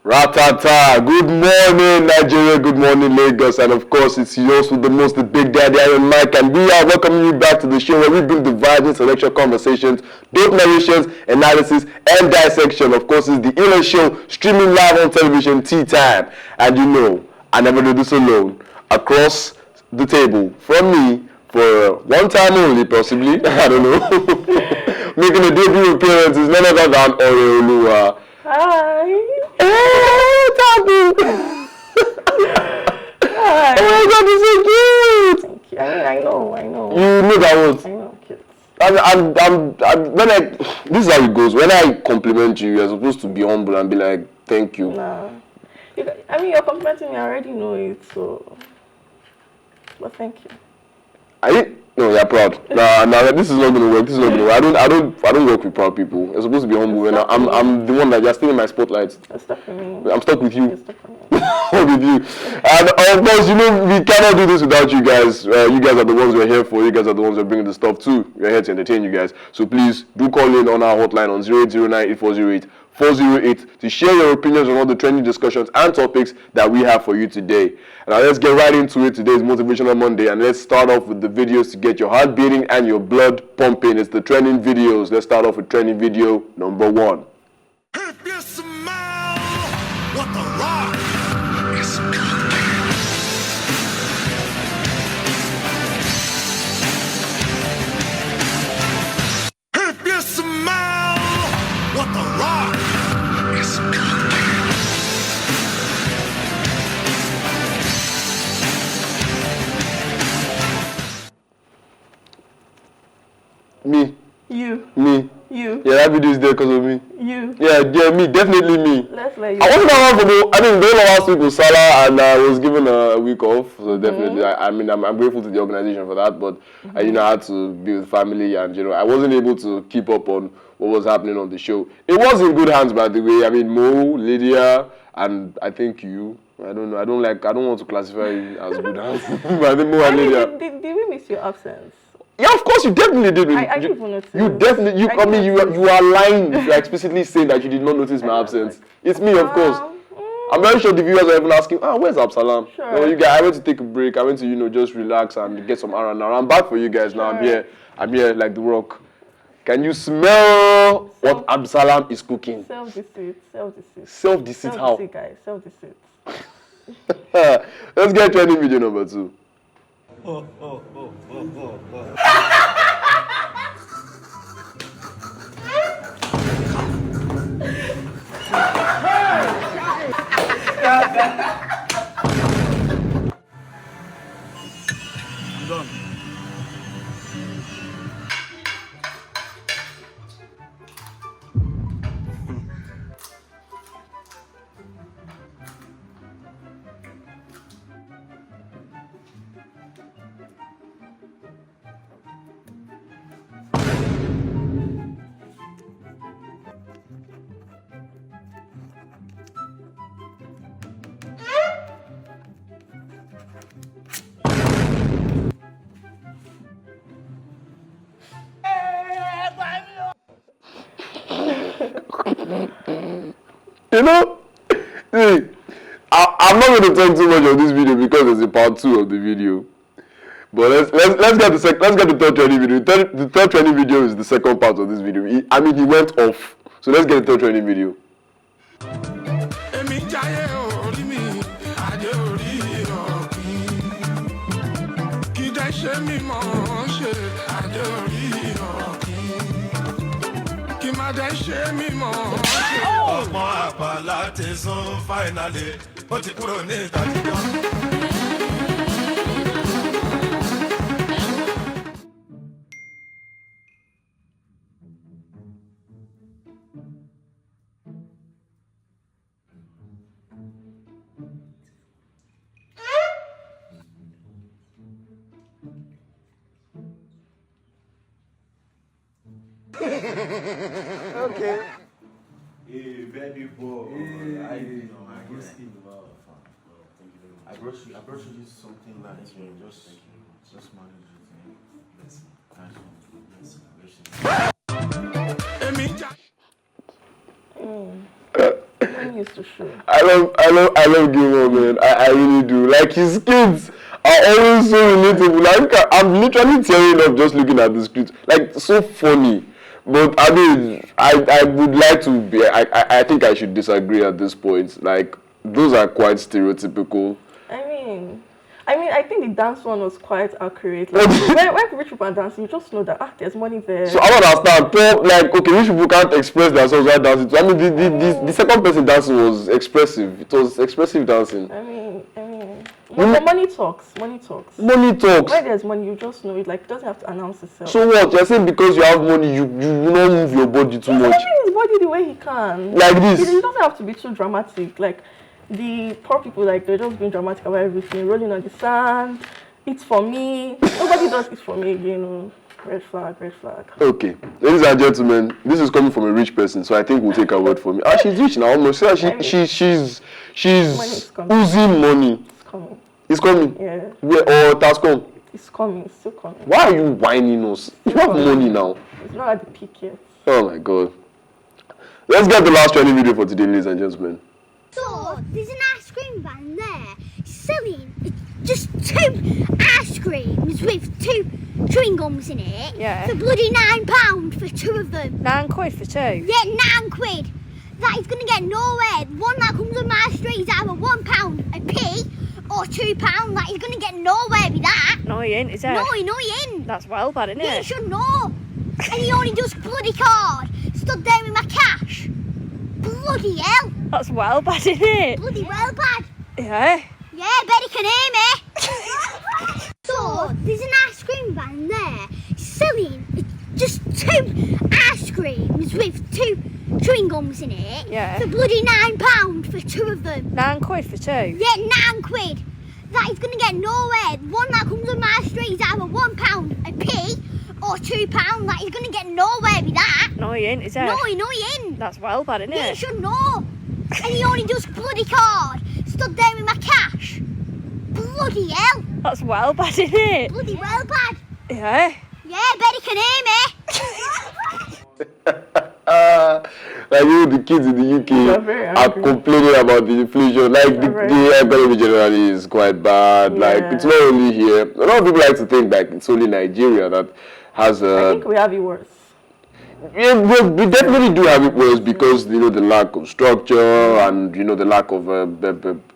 Ratata, good morning Nigeria, good morning Lagos, and of course it's yours with the most, the Big Daddy Iron Mike, and we are welcoming you back to the show where we bring the vibes and selection conversations, dope narrations, analysis, and dissection. Of course, it's the illest show streaming live on television, Tea Time, and you know, I never do this alone. Across the table from me, for one time only, possibly, I don't know, making a debut appearance is none other than Oreoluwa. Hi. Oh, Tabu! Hi. Oh my God, it's so cute! Thank you. I know. You know that what? I know, cute. This is how it goes. When I compliment you, you're supposed to be humble and be like, thank you. Nah. You're complimenting me. I already know it, so. But thank you. No, you're proud. Nah, this is not gonna work. This is not gonna work. I don't work with proud people. You're supposed to be humble. And I'm the one that you're still in my spotlight. You're stuck with me. I'm stuck with you. You're stuck with me. With you. And of course, you know, we cannot do this without you guys. You guys are the ones we're here for. You guys are the ones we're bringing the stuff to. We're here to entertain you guys. So please do call in on our hotline on 0809-8408-408 to share your opinions on all the trending discussions and topics that we have for you today. Now let's get right into it. Today is Motivational Monday, and let's start off with the videos to get your heart beating and your blood pumping. It's the trending videos. Let's start off with trending video number 1. If you smell what the rock is cooking. If you smell what the rock is cooking. Me. You. Me. You. Yeah, that video is there because of me. You. Yeah, me, definitely me. Let's let you. I wasn't around for the last week was Salah, and I was given a week off, so definitely, I'm grateful to the organization for that, but I had to be with family, and I wasn't able to keep up on what was happening on the show. It was in good hands, by the way. Mo, Lydia, and I think you. I don't know. I don't want to classify you as good hands, but I think Mo and Lydia. Did we miss your absence? Yeah, of course, you definitely did. I didn't even notice. You definitely, you are lying. You are explicitly saying that you did not notice my absence. It's me, of course. I'm very sure the viewers are even asking, where's Absalam? Sure. You guys, I went to take a break. I went to, just relax and get some R&R. I'm back for you guys now. I'm here like the rock. Can you smell what Absalam is cooking? Self-deceit. Self-deceit how? Self-deceit, guys. Self-deceit. Let's get trending video number 2. I'm done. See, I'm not going to talk too much of this video because it's a part 2 of the video. But let's get the third trending video. The third trending video is the second part of this video. He went off. So let's get the third trending video. Okay. Hey, very boy. Hey, I brought you something nice, man. Just manage it. When you needs to show. I love Gilmore, man. I really do. Like, his kids are always so relatable. Like, I'm literally tearing up just looking at the script. Like, so funny. But I mean, I would like to be. I think I should disagree at this point. Like, those are quite stereotypical. I think the dance one was quite accurate. Like, when rich people are dancing, you just know that there's money there. So I don't understand. Poor, like, okay, rich people can't express themselves while dancing. I mean, the second person dancing was expressive. It was expressive dancing. But money talks. Money talks. Money talks. When there's money, you just know it. Like, it doesn't have to announce itself. So what? You're saying because you have money, you will not move your body too much? He's moving his body the way he can. Like this? It doesn't have to be too dramatic. Like, the poor people, like, they're just being dramatic about everything. Rolling on the sand. It's for me. Nobody does it for me again. You know. Red flag, red flag. Okay. Ladies and gentlemen, this is coming from a rich person, so I think we'll take her word for me. She's rich now, almost. She's oozing money. It's coming. It's coming? Yeah. Or it has come? It's coming. It's still coming. Why are you whining us? You have money now. It's not at the peak yet. Oh my God. Let's get the last training video for today, ladies and gentlemen. So, there's an ice cream van there selling just 2 ice creams with 2 chewing gums in it. Yeah. For bloody £9 for 2 of them. £9 for 2? Yeah, £9. That is going to get nowhere. The one that comes on my street is either £1 a p or £2. That is going to get nowhere with that. No, he ain't, is it? No, he ain't. That's well bad, isn't Yeah, you it? should know. And he only does bloody card. Stood there with my cash. Bloody hell. That's well bad, isn't it? Bloody well bad. Yeah. Yeah, bet he can hear me. So, there's an ice cream van there selling just 2 ice creams with 2 chewing gums in it. Yeah. For bloody £9 for 2 of them. £9 for 2? Yeah, £9. That is going to get nowhere. The one that comes on my street is either £1 a p or £2. That is going to get nowhere with that. No, he ain't, is it? No, he ain't. That's well bad, isn't Yeah, you it? should know. And he only does bloody card. Stood there with my cash. Bloody hell. That's well bad, isn't it? Bloody well bad. Yeah. Yeah, bet he can hear me. Like, you know, the kids in the UK are complaining about the inflation. Like, the economy generally is quite bad. Yeah. Like, it's not only here. A lot of people like to think that it's only Nigeria that has I think we have it worse. Yeah, we definitely do have it worse because, you know, the lack of structure and, you know, the lack of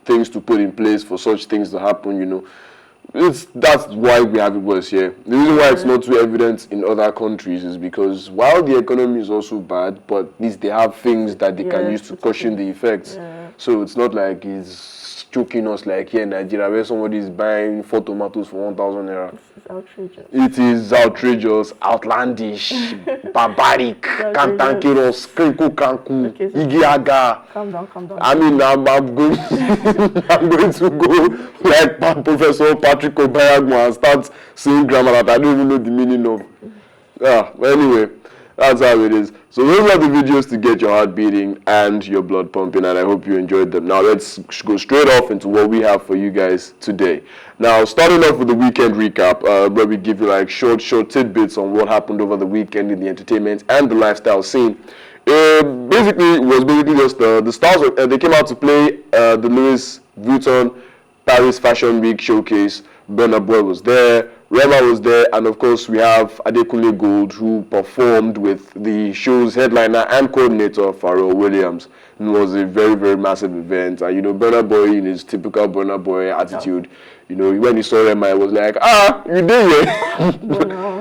things to put in place for such things to happen, you know. That's why we have it worse here. The reason why it's not too evident in other countries is because while the economy is also bad, but at least they have things that they can use to cushion the effects. Yeah. So it's not like it's choking us like here in Nigeria where somebody is buying 4 tomatoes for 1,000 naira. It's outrageous. It is outrageous, outlandish, barbaric, cantankerous, krenku kanku, igiaga. Calm down. I mean, I'm going, I'm going to go like Professor Patrick Obayagmo and start saying grammar that I don't even know the meaning of. Yeah, but anyway, that's how it is. So those are the videos to get your heart beating and your blood pumping, and I hope you enjoyed them. Now let's go straight off into what we have for you guys today. Now, starting off with the weekend recap, where we give you like short tidbits on what happened over the weekend in the entertainment and the lifestyle scene. Basically, it was just the stars. They came out to play the Louis Vuitton Paris Fashion Week showcase. Burna Boy was there, Rema was there, and of course we have Adekunle Gold, who performed with the show's headliner and coordinator, Pharrell Williams. It was a very, very massive event, and you know, Burna Boy in his typical Burna Boy attitude, you know, when he saw Rema, it was like, you did it.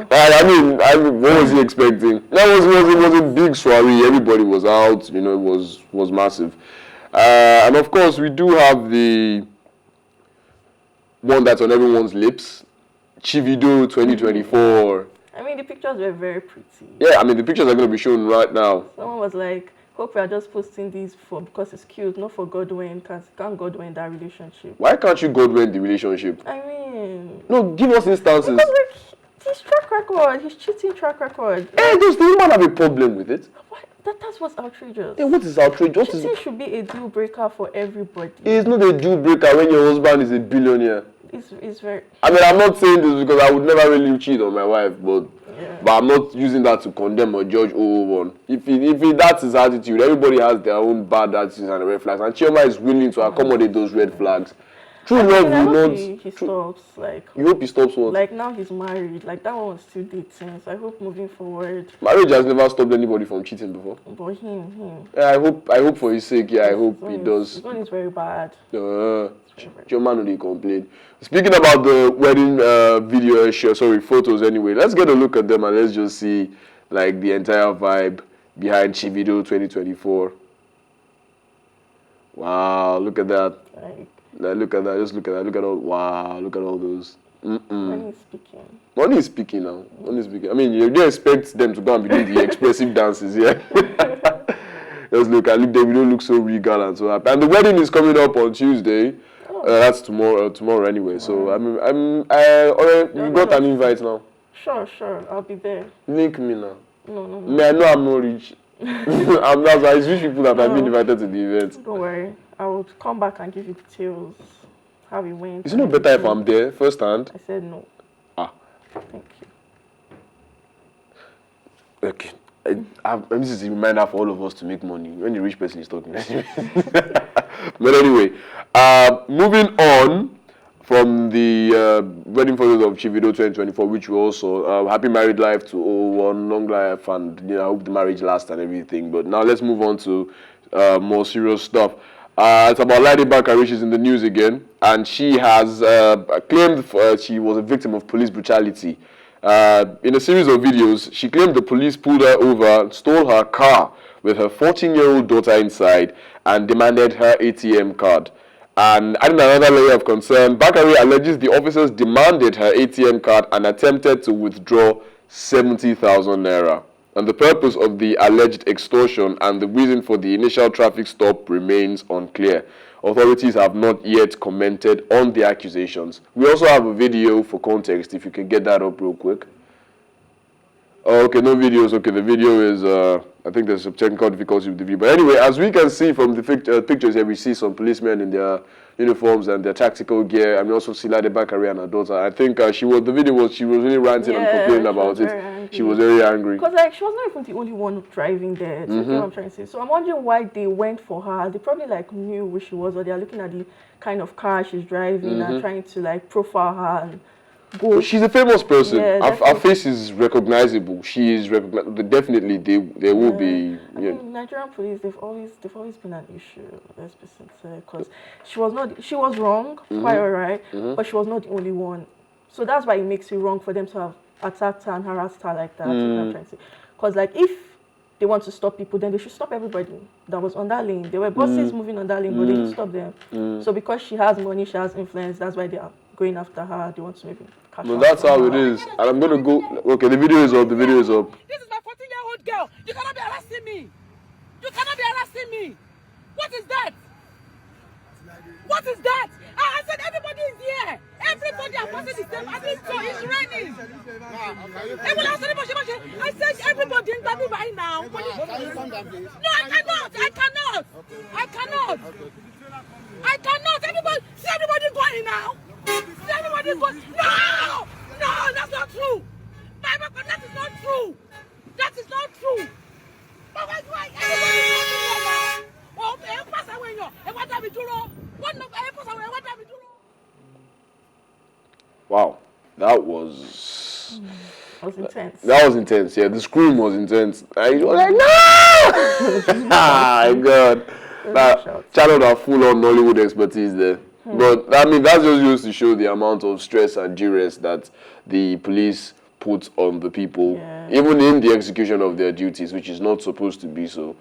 I mean, what was he expecting? It was a big soiree, everybody was out, you know, it was massive. And of course, we do have the one that's on everyone's lips, Davido 2024. I mean, the pictures were very pretty. Yeah, I mean, the pictures are going to be shown right now. Someone was like, hope we are just posting these because it's cute, not for Godwin, because can't Godwin that relationship. Why can't you Godwin the relationship? I mean... No, give us instances. Because, like, his track record, his cheating track record. Hey, does the woman have a problem with it? What? That's what's outrageous. Hey, what is outrageous? Cheating should be a deal breaker for everybody. It's not a deal breaker when your husband is a billionaire. It's very... I mean, I'm not saying this because I would never really cheat on my wife, but Yeah. But I'm not using that to condemn or judge 001. If that's his attitude, everybody has their own bad attitudes and red flags. And Chioma is willing to accommodate those red flags. True love I will hope not. he stops. Like, You hope he stops what? like now he's married. Like that one was still dating. So I hope moving forward. Marriage has never stopped anybody from cheating before. But him. Yeah, I hope for his sake. Yeah, I hope he does. His one is very bad. Chioma no dey complain. Speaking about the wedding photos anyway, let's get a look at them and let's just see like the entire vibe behind Davido 2024. Wow, look at that. Look at that. Just look at that. Look at all. Wow, look at all those. Money is speaking. Money is speaking now. Money is speaking. I mean, you don't expect them to go and be doing the expressive dances, yeah. Just look. Davido looks so regal and so happy. And the wedding is coming up on Tuesday. That's tomorrow. Tomorrow anyway. So you got an invite now. Sure. I'll be there. Link me now. No. Me, I know I'm not rich. That's why it's rich people that have been invited to the event. Don't worry. I will come back and give you details. How it went. Is it not better if I'm there first hand? I said no. Thank you. Okay. This is a reminder for all of us to make money when the rich person is talking. But anyway, moving on from the wedding photos of Davido 2024, which we also happy married life to 001, long life, and I hope the marriage lasts and everything. But now let's move on to more serious stuff. It's about Laide Bakare. She's in the news again, and she has claimed she was a victim of police brutality. In a series of videos, she claimed the police pulled her over, stole her car with her 14-year-old daughter inside, and demanded her ATM card. And adding another layer of concern, Bakare alleges the officers demanded her ATM card and attempted to withdraw 70,000 naira. And the purpose of the alleged extortion and the reason for the initial traffic stop remains unclear. Authorities have not yet commented on the accusations. We also have a video for context, if you can get that up real quick. Oh, okay, no videos. Okay, the video is, I think there's some technical difficulty with the video. But anyway, as we can see from the pictures here, we see some policemen in their uniforms and their tactical gear. And we also see Laide Bakare and her daughter. I think she was really ranting and complaining about it. Angry. She was very angry. Because like she was not even the only one driving there. So that's what I'm trying to say. So I'm wondering why they went for her. They probably like knew who she was, or they're looking at the kind of car she's driving and trying to like profile her and go. She's a famous person. Yeah, her face is recognizable. She is recognizable. Definitely, there will be. I mean, Nigerian police, they've always been an issue. Let's be sincere, because she was wrong, quite alright, but she was not the only one. So that's why it makes it wrong for them to have attacked her and harassed her like that. I'm trying to say, because like if they want to stop people, then they should stop everybody that was on that lane. There were buses moving on that lane, but they didn't stop them. So because she has money, she has influence, that's why they are going after her. They want to maybe catch her. No, that's how it is. And I'm going to go. Okay, the video is up. This is my 14-year-old girl. You cannot be harassing me. You cannot be harassing me. What is that? What is that? I said everybody is here. Everybody are passing the same. I think so. It's raining. I said everybody in Gabi right now. No, I cannot. Everybody going now. See everybody going. No, that's not true. That is not true. That is not true. But why everybody is here now? Oh, pass away yo. What have we do? Wow, that was intense. That was intense. Yeah, the scream was intense. I was like, no! My God, channeled our full-on Nollywood expertise there. But I mean, that's just used to show the amount of stress and duress that the police put on the people, even in the execution of their duties, which is not supposed to be so.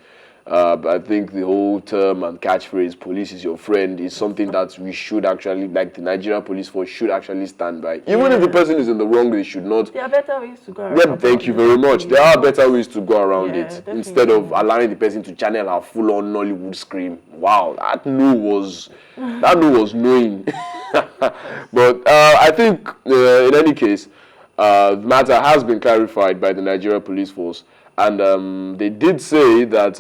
I think the whole term and catchphrase "police is your friend" is something that we should actually, like the Nigerian police force, should actually stand by. Even if the person is in the wrong, they should not. There are better ways to go around. Yeah, thank you very much. There are better ways to go around it definitely. Instead of allowing the person to channel her full-on Nollywood scream. Wow, that no was knowing. But I think in any case, the matter has been clarified by the Nigerian police force. And they did say that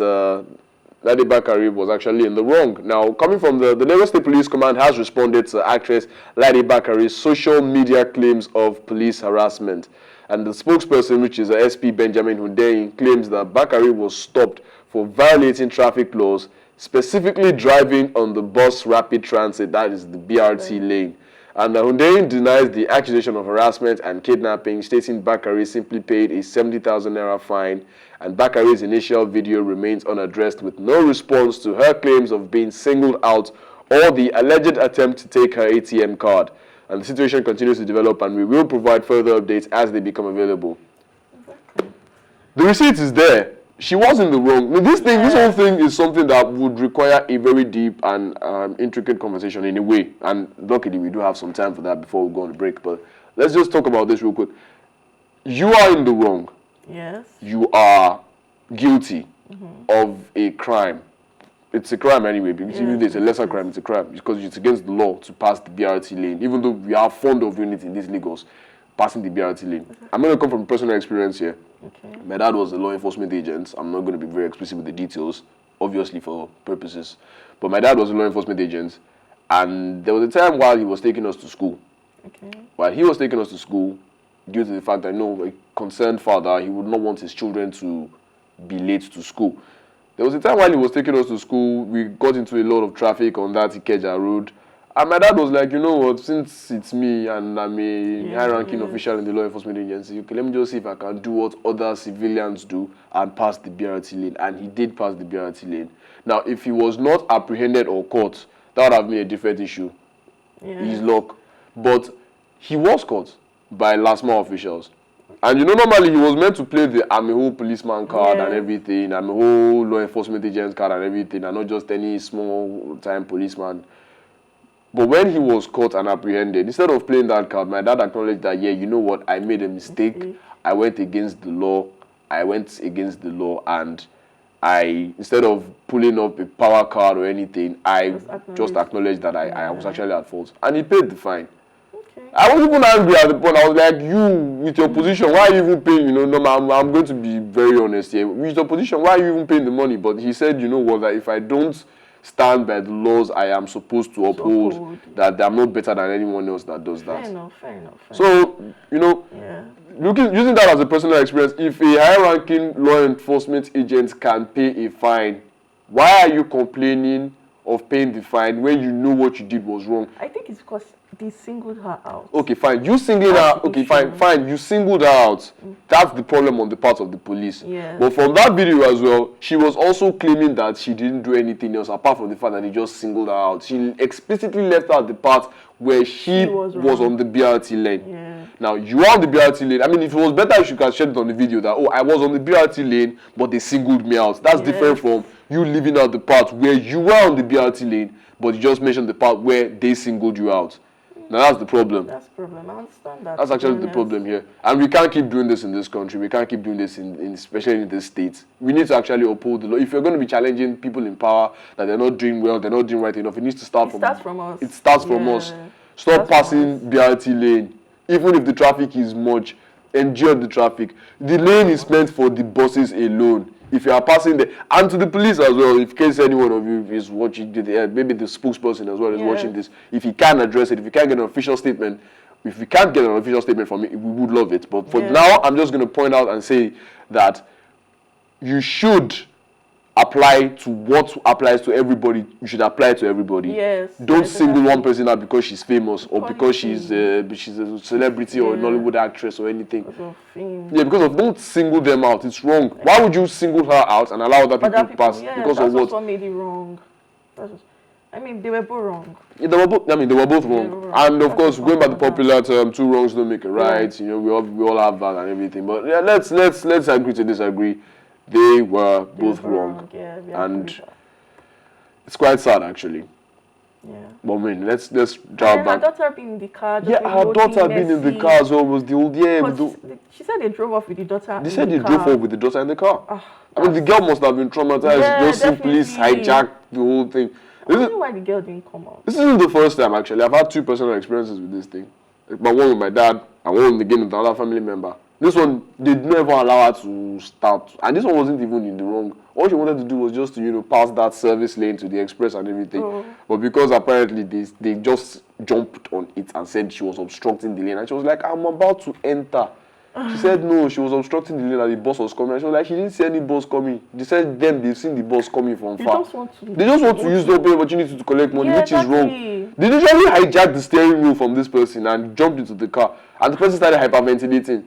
Laide Bakare was actually in the wrong. Now, coming from the Lagos State Police Command has responded to actress Laide Bakare's social media claims of police harassment. And the spokesperson, which is SP Benjamin Hundeyin, claims that Bakare was stopped for violating traffic laws, specifically driving on the bus rapid transit, that is the BRT lane. And Hundeyin denies the accusation of harassment and kidnapping, stating Bakare simply paid a 70,000 naira fine, and Bakare's initial video remains unaddressed with no response to her claims of being singled out or the alleged attempt to take her ATM card. And the situation continues to develop, and we will provide further updates as they become available. The receipt is there. She was in the wrong. I mean, this whole thing is something that would require a very deep and intricate conversation in a way. And luckily, we do have some time for that before we go on the break. But let's just talk about this real quick. You are in the wrong. Yes. You are guilty of a crime. It's a crime anyway, because even though it's a lesser crime, it's a crime. Because it's against the law to pass the BRT lane. Even though we are fond of doing it in these Lagos, passing the BRT lane. I'm going to come from personal experience here. Okay. My dad was a law enforcement agent. I'm not going to be very explicit with the details, obviously for purposes. But my dad was a law enforcement agent. And there was a time while he was taking us to school. Okay. While he was taking us to school, due to the fact that, a concerned father, he would not want his children to be late to school. There was a time while he was taking us to school, we got into a lot of traffic on that Ikeja road. And my dad was like, you know what, since it's me and I'm a high-ranking official in the law enforcement agency, okay, let me just see if I can do what other civilians do and pass the BRT lane. And he did pass the BRT lane. Now, if he was not apprehended or caught, that would have been a different issue. His luck. But he was caught by last-mile officials. And normally he was meant to play the I'm a whole policeman card and everything, I'm a whole law enforcement agent card and everything, and not just any small-time policeman. But when he was caught and apprehended, instead of playing that card, my dad acknowledged that, you know what, I made a mistake. I went against the law. And instead of pulling up a power card or anything, I just acknowledged that I was actually at fault. And he paid the fine. Okay. I was even angry at the point. I was like, you, with your position, why are you even paying? I'm going to be very honest here. With your position, why are you even paying the money? But he said, that if I don't stand by the laws I am supposed to uphold, that I'm not better than anyone else that does that. Fair enough. So, using that as a personal experience, if a high-ranking law enforcement agent can pay a fine, why are you complaining of paying the fine when you know what you did was wrong? I think it's because they singled her out. Okay, fine. You singled her out. Okay, fine. You singled her out. That's the problem on the part of the police. Yeah. But from that video as well, she was also claiming that she didn't do anything else apart from the fact that he just singled her out. She explicitly left out the part where she was on the BRT lane. Yeah. Now, you are on the BRT lane. I mean, if it was better, you could have shared it on the video that, I was on the BRT lane, but they singled me out. That's different from you leaving out the part where you were on the BRT lane, but you just mentioned the part where they singled you out. Now, that's the problem. That's the problem. I understand that. That's actually the problem here. And we can't keep doing this in this country. We can't keep doing this, especially in this state. We need to actually uphold the law. If you're going to be challenging people in power that they're not doing well, they're not doing right enough, it needs to start from us. It starts from us. Stop passing BRT lane. Even if the traffic is much, endure the traffic. The lane is meant for the buses alone. If you are passing there, and to the police as well, in case any one of you is watching, maybe the spokesperson as well is watching this, if he can address it, if he can get an official statement, if we can't get an official statement from it, we would love it. But for now, I'm just going to point out and say that you should apply to what applies to everybody. You should apply to everybody. Yes. Don't single one person out because she's famous or because she's a celebrity or a Nollywood actress or anything. Don't single them out. It's wrong. Why would you single her out and allow other people to pass? Because of what? That's what made it wrong. They were both wrong. Yeah, they were both wrong. And of course, going by the popular term, two wrongs don't make a right. We all have that and everything. But let's agree to disagree. They were both wrong. And it's quite sad, actually. Yeah. But I mean, let's drive back. Her daughter being in the car. Her daughter being in the car as well was the old She said they drove off with the daughter. They said they drove off with the daughter in the car. I mean, the girl must have been traumatized. Just seeing police hijack the whole thing. I don't know why the girl didn't come out. This isn't the first time, actually. I've had two personal experiences with this thing. One with my dad and one again with another family member. This one, they never allow her to start. And this one wasn't even in the wrong. All she wanted to do was just to, pass that service lane to the express and everything. But because apparently they just jumped on it and said she was obstructing the lane. And she was like, I'm about to enter. She said no, she was obstructing the lane and the bus was coming. And she was like, she didn't see any bus coming. They said they've seen the bus coming from far. They just want to use the open opportunity to collect money, which is wrong. They literally hijacked the steering wheel from this person and jumped into the car. And the person started hyperventilating.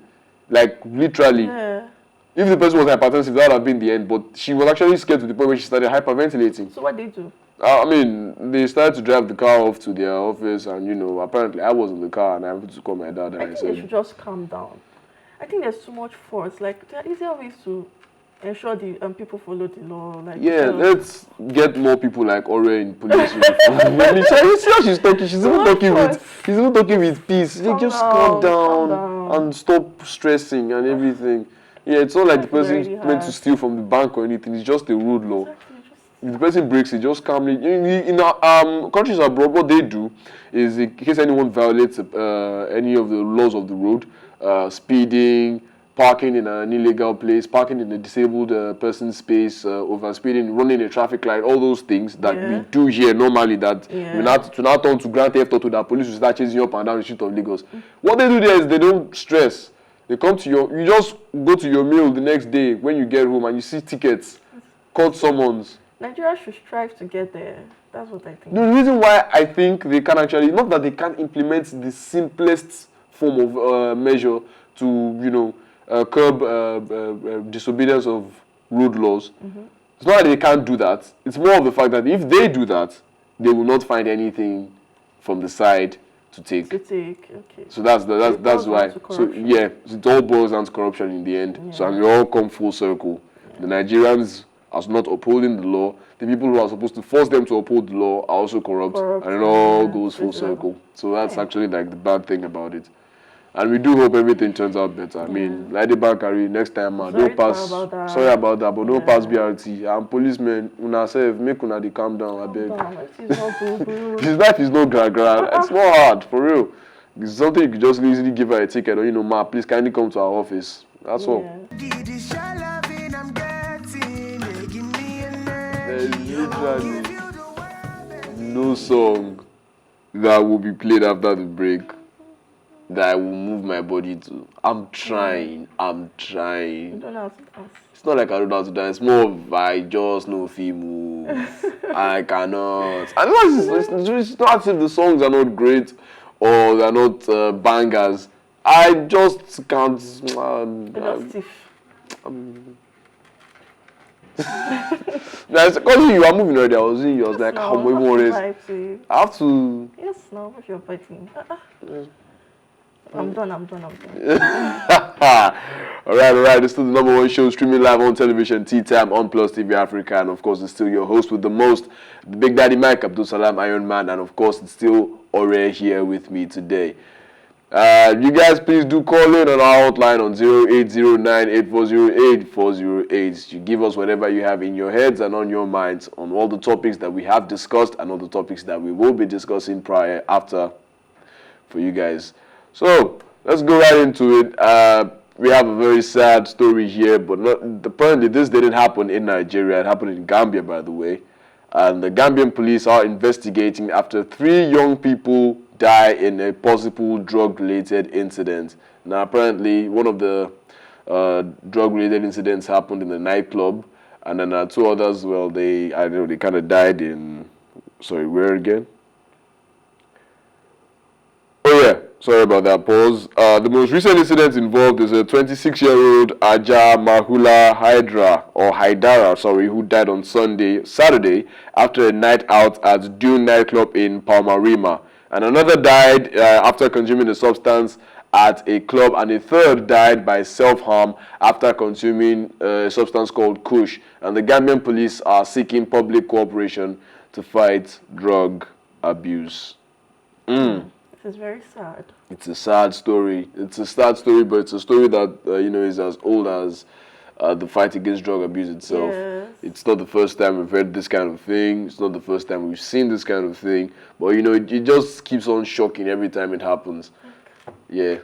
Like, literally. Yeah. If the person was hypertensive, that would have been the end. But she was actually scared to the point where she started hyperventilating. So what did they do? I mean, they started to drive the car off to their office, and you know, apparently I was in the car and I had to call my dad. And I think they should just calm down. I think there's too much force. Like, there are easier ways to ensure the people follow the law. Like, yeah, let's get more people like Ore in police uniform. I mean, see how she's talking. She's even talking with peace. Just calm down and stop stressing and everything. Yeah, it's not like the person is meant to steal from the bank or anything. It's just a road law. Exactly. If the person breaks it, just calmly. In countries abroad, what they do is, in case anyone violates any of the laws of the road, speeding, parking in an illegal place, parking in a disabled person's space, over speeding, running a traffic light, all those things that we do here normally, that we now turn to grand theft auto, that police will start chasing you up and down the street of Lagos. What they do there is they don't stress. They come to you just go to your meal the next day when you get home and you see tickets, court summons. Nigeria should strive to get there. That's what I think. The reason why I think they can actually, not that they can't implement the simplest form of measure to, you know, curb disobedience of road laws. It's not that they can't do that. It's more of the fact that if they do that, they will not find anything from the side to take. Okay. So that's why. So yeah, it all boils down to corruption in the end. Yeah. So and we all come full circle. Yeah. The Nigerians are not upholding the law. The people who are supposed to force them to uphold the law are also corrupt. And it all goes full circle. So that's actually like the bad thing about it. And we do hope everything turns out better. I mean, Laide Bakare, next time, don't pass. Sorry about that, but don't pass BRT. And policemen, una say, make una dey calm down, I beg. His life is no gra-gra. It's not hard, for real. It's something you could just easily give her a ticket, or, you know, ma, please kindly come to our office. That's all. There's literally no song that will be played after the break that I will move my body to. I'm trying. You don't know how to dance. It's not like I don't know how to dance. It's more of I just know if he move. I cannot. And it's not as if the songs are not great or they're not bangers. I just can't. That's because you are moving already. I was in you. I was like, how more is? I have to. Yes, no, if you're fighting. I'm done. All right. It's still the number one show streaming live on television, Tea Time on PlusTvAfrica, and of course, it's still your host with the most, the Big Daddy Mike, Abdul Salam Iron Man, and of course, it's still Ore here with me today. You guys, please do call in on our hotline on 0809-840-8408. You give us whatever you have in your heads and on your minds on all the topics that we have discussed and all the topics that we will be discussing after for you guys. So let's go right into it. We have a very sad story here, but apparently this didn't happen in Nigeria. It happened in Gambia, by the way. And the Gambian police are investigating after 3 young people die in a possible drug-related incident. Now, apparently, one of the drug-related incidents happened in the nightclub, and then 2 others, well, they kind of died in. Sorry, where again? Oh yeah. Sorry about that, pause. The most recent incident involved is a 26-year-old Aja Mahula Haidara, who died on Saturday, after a night out at Dune Nightclub in Palmarima. And another died after consuming a substance at a club, and a third died by self-harm after consuming a substance called Kush. And the Gambian police are seeking public cooperation to fight drug abuse. It's very sad. It's a sad story. It's a sad story, but it's a story that is as old as the fight against drug abuse itself. Yes. It's not the first time we've heard this kind of thing. It's not the first time we've seen this kind of thing. But it just keeps on shocking every time it happens. Yeah,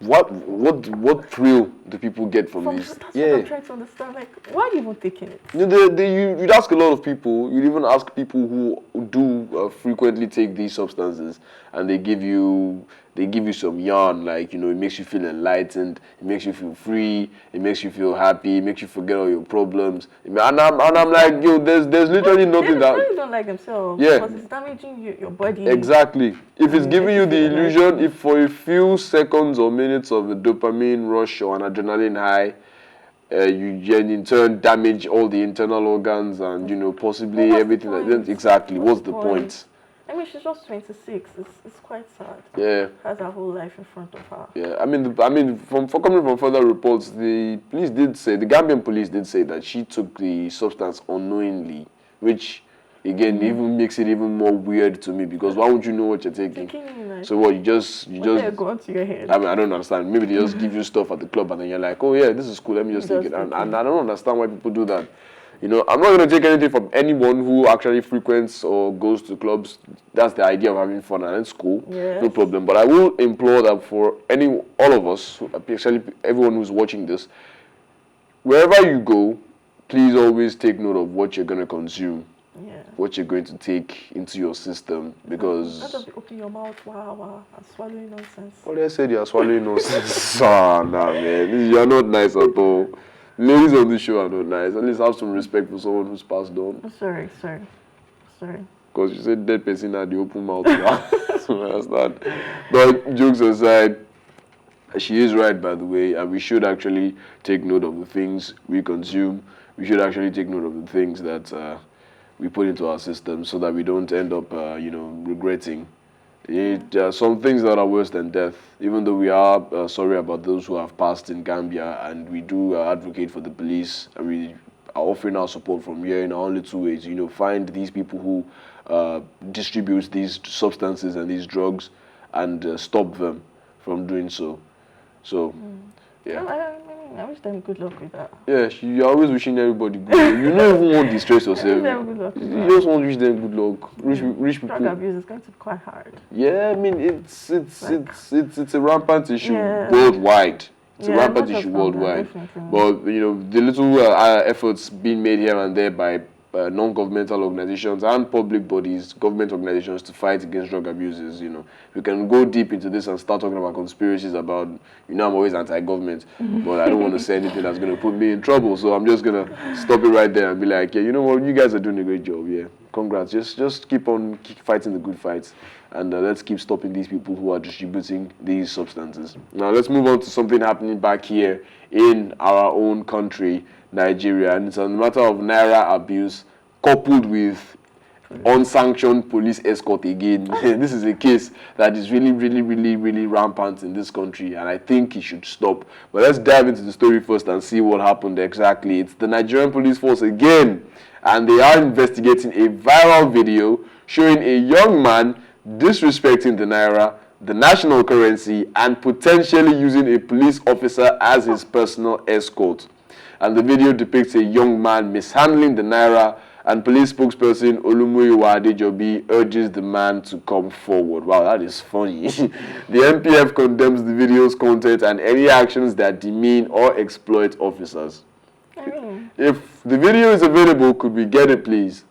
what thrill do people get from this? That's what I'm trying to understand. Like, why are you even taking it? You'd ask a lot of people. You'd even ask people who do frequently take these substances, and they give you some yarn. Like, it makes you feel enlightened. It makes you feel free. It makes you feel happy. It makes you forget all your problems. And I'm like, yo, there's literally nothing that. They don't like themselves. Yeah. Because it's damaging your body. Exactly. If it's giving you the illusion, if for a few seconds or minutes of a dopamine rush or an adrenaline high, you in turn damage all the internal organs and possibly everything like that. Exactly. What's the point? I mean, she's just 26. It's quite sad. Yeah. Has her whole life in front of her. Yeah. I mean, coming from further reports, the Gambian police did say that she took the substance unknowingly, which again even makes it even more weird to me, because why would you know what you're taking? So what, you just go onto your head? I mean, I don't understand. Maybe they just give you stuff at the club and then you're like, oh yeah, this is cool, let me just take it. And I don't understand why people do that. I'm not going to take anything from anyone who actually frequents or goes to clubs. That's the idea of having fun, and it's cool. Yes. No problem. But I will implore that for all of us, especially everyone who's watching this, wherever you go, please always take note of what you're going to consume. Yeah. What you're going to take into your system, because Not just open your mouth, wow, and swallowing nonsense. Well, they said you're swallowing nonsense. Nah, man, you're not nice at all. Ladies on the show are not nice. At least have some respect for someone who's passed on. Sorry. Because you said dead person had the open mouth. So I understand. But jokes aside, she is right, by the way, and we should actually take note of the things we consume. We should actually take note of the things that we put into our system, so that we don't end up, regretting. There are some things that are worse than death, even though we are sorry about those who have passed in Gambia, and we do advocate for the police, and we are offering our support from here in only two ways. Find these people who distribute these substances and these drugs, and stop them from doing so. So, yeah. I wish them good luck with that. Yeah, you're always wishing everybody good. You don't even want to distress yourself. Wish them good luck with You that. just want to wish them good luck. Rich people. Drug abuse is going to be quite hard. Yeah, I mean it's a rampant issue Yeah. worldwide. It's a Yeah, rampant not just issue Gambia, worldwide. definitely. But the little efforts being made here and there by non-governmental organizations and public bodies, government organizations, to fight against drug abuses. We can go deep into this and start talking about conspiracies about. I'm always anti-government, but I don't want to say anything that's going to put me in trouble. So I'm just going to stop it right there and be like, yeah, you know what, you guys are doing a great job. Yeah, congrats. Just keep fighting the good fights, and let's keep stopping these people who are distributing these substances. Now let's move on to something happening back here in our own country, Nigeria, and it's a matter of Naira abuse coupled with unsanctioned police escort again. This is a case that is really, really, really, really rampant in this country, and I think it should stop. But let's dive into the story first and see what happened exactly. It's the Nigerian police force again, and they are investigating a viral video showing a young man disrespecting the Naira, the national currency, and potentially using a police officer as his personal escort. And the video depicts a young man mishandling the Naira, and police spokesperson Olumuyiwa Adejobi urges the man to come forward. Wow, that is funny. The NPF condemns the video's content and any actions that demean or exploit officers. If the video is available, could we get it, please?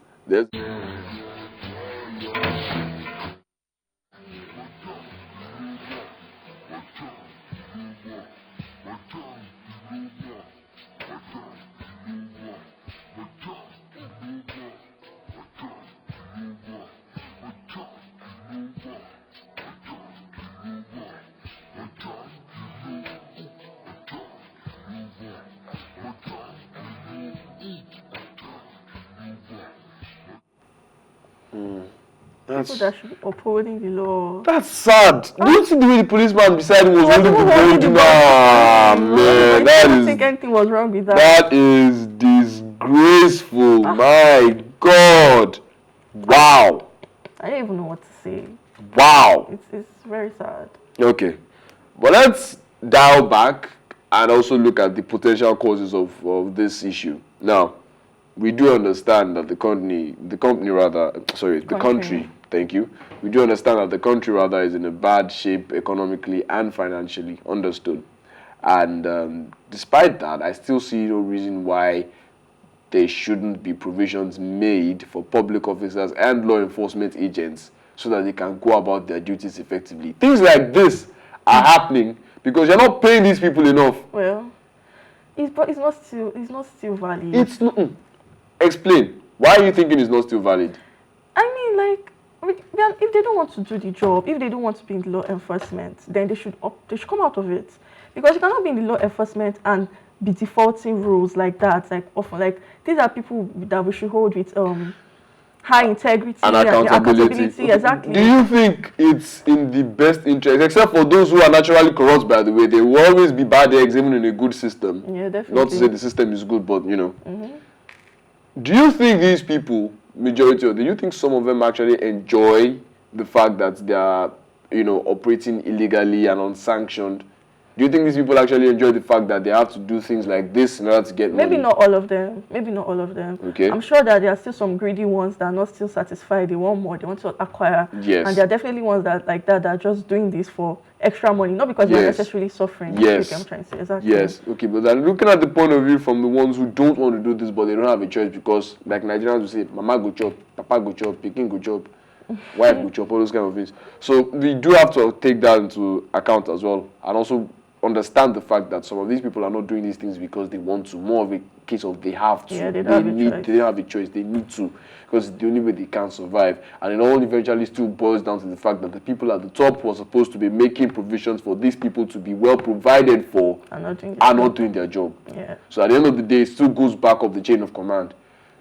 People that should be upholding the law. That's sad. Do you see the way the policeman beside him was holding the boat? Man, I don't think anything was wrong with that. That is disgraceful. My God. Wow. I don't even know what to say. Wow. It's very sad. Okay. But let's dial back and also look at the potential causes of this issue. Now, we do understand that the country Thank you. We do understand that the country rather is in a bad shape economically and financially. Understood. And despite that, I still see no reason why there shouldn't be provisions made for public officers and law enforcement agents so that they can go about their duties effectively. Things like this are happening because you're not paying these people enough. Well, but it's not still valid. It's explain. Why are you thinking it's not still valid? I mean, like, if they don't want to do the job, if they don't want to be in the law enforcement, then they should come out of it. Because you cannot be in the law enforcement and be defaulting rules like that. Like often, like these are people that we should hold with high integrity and accountability. Exactly. Do you think it's in the best interest, except for those who are naturally corrupt, by the way, there will always be bad eggs even in a good system. Yeah, definitely. Not to say the system is good, but you know. Do you think these people, do you think some of them actually enjoy the fact that they are, operating illegally and unsanctioned? Do you think these people actually enjoy the fact that they have to do things like this in order to get money? Maybe not all of them. Okay. I'm sure that there are still some greedy ones that are not still satisfied. They want more. They want to acquire. Yes. And there are definitely ones that are just doing this for extra money, not because they're necessarily suffering. Yes. I'm trying to say. Exactly. Yes. Okay, but then looking at the point of view from the ones who don't want to do this, but they don't have a choice because, like Nigerians will say, Mama go chop, Papa go chop, Pikin go chop, wife go chop, all those kind of things. So we do have to take that into account as well, and also understand the fact that some of these people are not doing these things because they want to. More of a case of they have to. Yeah, they don't have a choice. They need to, because it's the only way they can survive. And it all eventually still boils down to the fact that the people at the top who are supposed to be making provisions for these people to be well provided for are not doing their job. Yeah. So at the end of the day, it still goes back up the chain of command.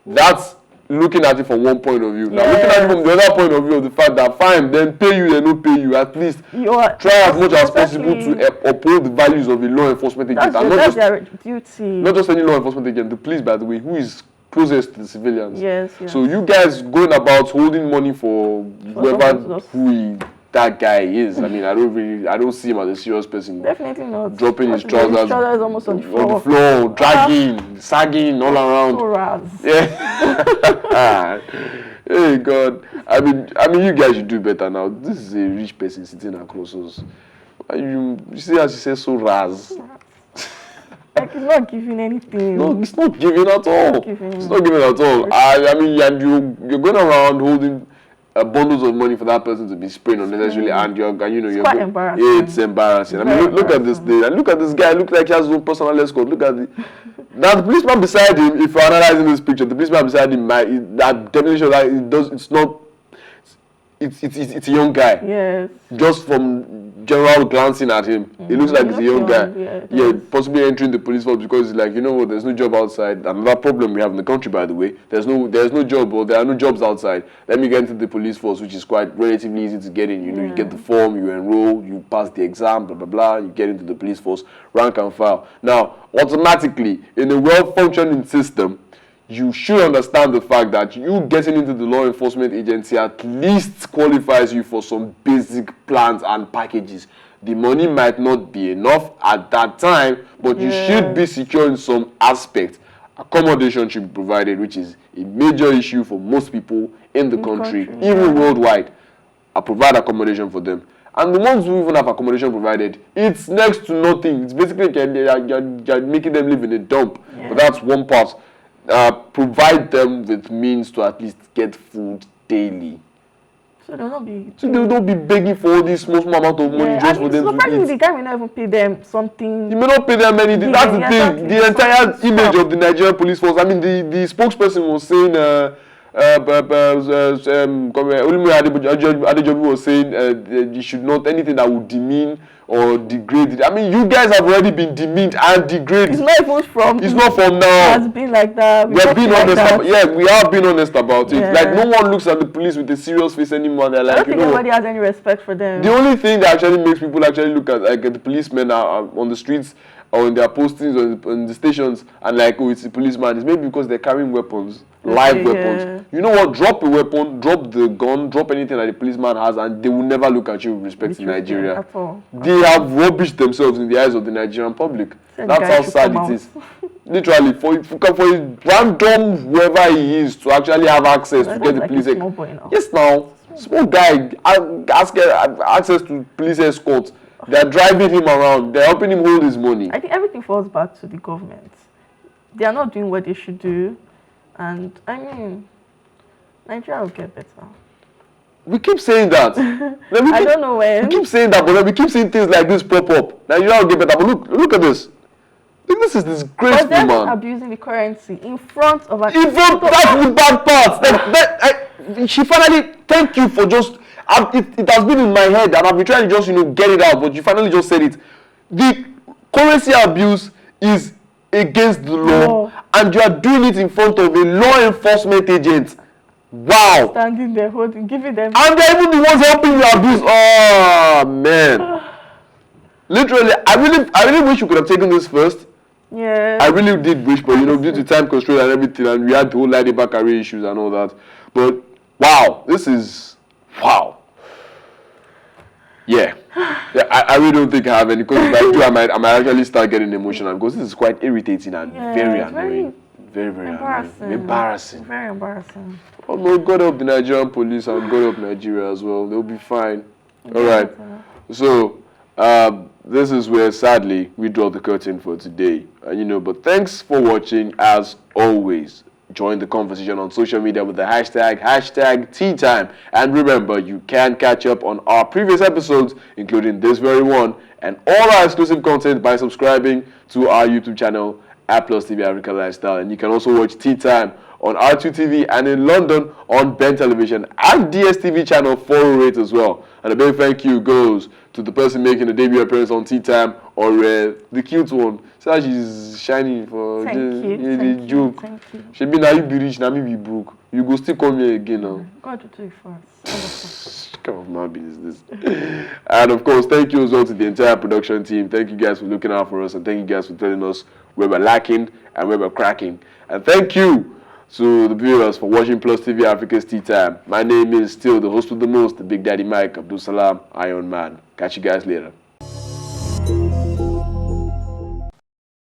That's looking at it from one point of view. Now looking at it from the other point of view of the fact that fine, then pay you, then not pay you. At least try as much as possible to uphold the values of a law enforcement agent. That's their duty. Not just any law enforcement agent, the police, by the way, who is closest to the civilians. Yes. So you guys going about holding money for whoever that guy is. I mean, I don't see him as a serious person. Definitely not. Dropping his trousers almost on the floor. Dragging, sagging all around. So Yeah. Hey God. I mean, you guys should do better now. This is a rich person sitting across us. You see how she says so raz. Like, it's not giving anything. No, it's not giving at all. It's not giving at all. I mean, you're going around holding bundles of money for that person to be spraying unnecessarily, and you're quite embarrassing. Yeah, it's embarrassing. I mean, look at this thing, and look at this guy. Look like he has his own personal escort. Look at now the policeman beside him. If you're analyzing this picture, the policeman beside him, that definitely shows that it does. It's not. It's a young guy. Yes. Just from general glancing at him, it looks like he's a young guy. Yeah, possibly entering the police force because like, there's no job outside. Another problem we have in the country, by the way, there's no job, or there are no jobs outside. Let me get into the police force, which is quite relatively easy to get in. You get the form, you enroll, you pass the exam, blah blah blah. You get into the police force, rank and file. Now, automatically, in a well-functioning system, you should understand the fact that you getting into the law enforcement agency at least qualifies you for some basic plans and packages. The money might not be enough at that time, but you should be secure in some aspect. Accommodation should be provided, which is a major issue for most people in the country, even worldwide. I provide accommodation for them. And the ones who even have accommodation provided, it's next to nothing. It's basically you're making them live in a dump. But that's one part. Provide them with means to at least get food daily. So they'll not be. So they'll not be begging for all this small amount of money just for them to eat. The guy will not even pay them something. You may not pay them anything. That's the thing. The entire image of the Nigerian police force. I mean, the spokesperson was saying. Olumide Adejobi was saying you should not anything that would demean or degrade it. I mean, you guys have already been demeaned and degraded. It's not even from. It's not from now. It has been like that. We have been honest. We have been honest about it. Like no one looks at the police with a serious face anymore. They're like, I don't think anybody has any respect for them. The only thing that actually makes people actually look at like the policemen are on the streets or in their postings or in the stations and like, oh, it's a policeman. It's maybe because they're carrying weapons, live weapons. You know what? Drop a weapon, drop the gun, drop anything that the policeman has, and they will never look at you with respect in Nigeria. They have rubbished themselves in the eyes of the Nigerian public. That's how sad it is. Literally, for a random whoever he is to actually have access to get the police. Yes, now. Small guy, access to police escort. They're driving him around. They're helping him hold his money. I think everything falls back to the government. They are not doing what they should do. And, I mean, Nigeria will get better. We keep saying that. I don't know when. We keep saying that, but then we keep seeing things like this pop up. Nigeria will get better. But look at this. This is disgraceful, But man. abusing the currency in front of an... Even that's the bad part. She finally, thank you for just... It has been in my head, and I've been trying to just, get it out, but you finally just said it. The currency abuse is against the law, and you are doing it in front of a law enforcement agent. Wow. Standing there, giving them... And they're even the ones helping you abuse. Oh, man. Literally, I really wish you could have taken this first. Yeah. I really did wish, but due to time constraint and everything, and we had the whole Laide Bakare issues and all that. But wow, this is wow. Yeah, I really don't think I have any. Because if I do, I might actually start getting emotional because this is quite irritating and very annoying, very embarrassing. Embarrassing. Very embarrassing. Oh no, God help the Nigerian police and God help Nigeria as well. They'll be fine. All right. So this is where sadly we draw the curtain for today. But thanks for watching as always. Join the conversation on social media with the hashtag #TeaTime. And remember, you can catch up on our previous episodes, including this very one, and all our exclusive content by subscribing to our YouTube channel at PlusTvAfrica Lifestyle. And you can also watch Tea Time on R2TV and in London on Ben Television and DSTV channel 408 as well. And a big thank you goes to the person making a debut appearance on Tea Time, or the cute one. So she's shining for the joke. Thank you. She be now you be rich, now me be broke. You go still come here again now. God will do it for us. What kind of man business is this? And of course, thank you as well to the entire production team. Thank you guys for looking out for us, and thank you guys for telling us where we're lacking and where we're cracking. And thank you to the viewers for watching Plus TV Africa's Tea Time. My name is still the host with the most, the Big Daddy Mike, Abdul Salam, Iron Man. Catch you guys later.